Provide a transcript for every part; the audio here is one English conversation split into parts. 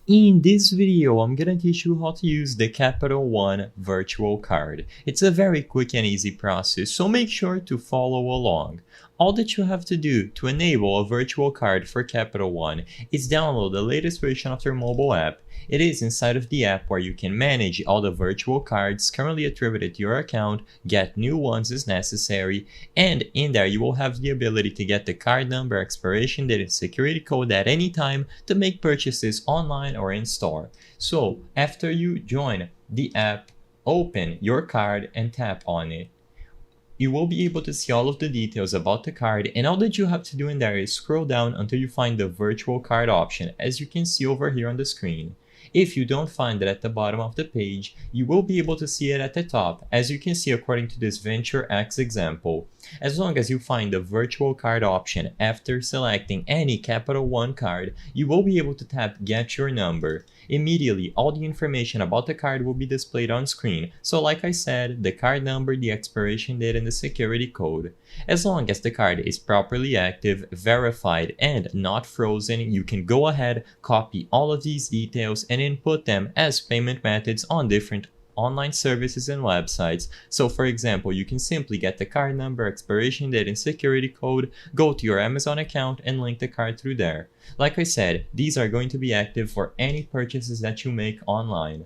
In this video, I'm gonna teach you how to use the Capital One virtual card. It's a very quick and easy process, so make sure to follow along. All that you have to do to enable a virtual card for Capital One is download the latest version of their mobile app. It is inside of the app where you can manage all the virtual cards currently attributed to your account, get new ones as necessary, and in there you will have the ability to get the card number, expiration date, and security code at any time to make purchases online or in store. So after you join the app, open your card and tap on it. You will be able to see all of the details about the card, and all that you have to do in there is scroll down until you find the virtual card option, as you can see over here on the screen. If you don't find it at the bottom of the page, you will be able to see it at the top, as you can see according to this Venture X example. As long as you find the virtual card option after selecting any Capital One card, you will be able to tap Get Your Number. Immediately, all the information about the card will be displayed on screen, so like I said, the card number, the expiration date, and the security code. As long as the card is properly active, verified, and not frozen, you can go ahead, copy all of these details, and input them as payment methods on different online services and websites. So for example, you can simply get the card number, expiration date, and security code, go to your Amazon account, and link the card through there. Like I said, these are going to be active for any purchases that you make online.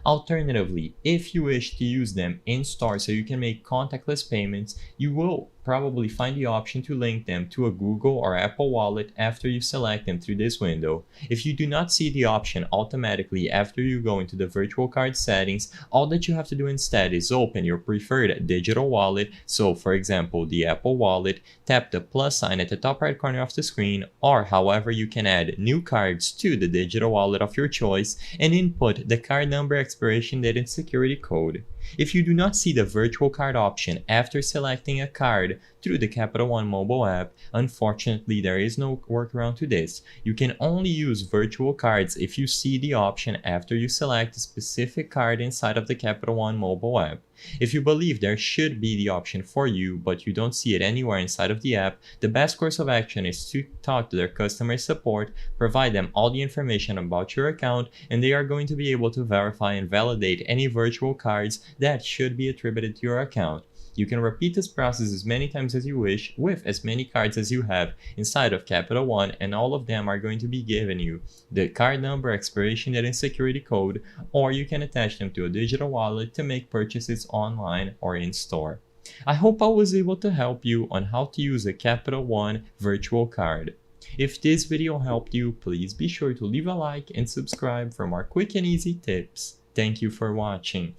Alternatively, if you wish to use them in store so you can make contactless payments, you will probably find the option to link them to a Google or Apple Wallet after you select them through this window. If you do not see the option automatically after you go into the virtual card settings, all that you have to do instead is open your preferred digital wallet, so for example the Apple Wallet, tap the plus sign at the top right corner of the screen, or however you can add new cards to the digital wallet of your choice, and input the card number, expiration date, and security code. If you do not see the virtual card option after selecting a card through the Capital One mobile app, unfortunately there is no workaround to this. You can only use virtual cards if you see the option after you select a specific card inside of the Capital One mobile app. If you believe there should be the option for you, but you don't see it anywhere inside of the app, the best course of action is to talk to their customer support, provide them all the information about your account, and they are going to be able to verify and validate any virtual cards that should be attributed to your account. You can repeat this process as many times as you wish with as many cards as you have inside of Capital One, and all of them are going to be giving you the card number, expiration date, and security code, or you can attach them to a digital wallet to make purchases online or in store. I hope I was able to help you on how to use a Capital One virtual card. If this video helped you, please be sure to leave a like and subscribe for more quick and easy tips. Thank you for watching.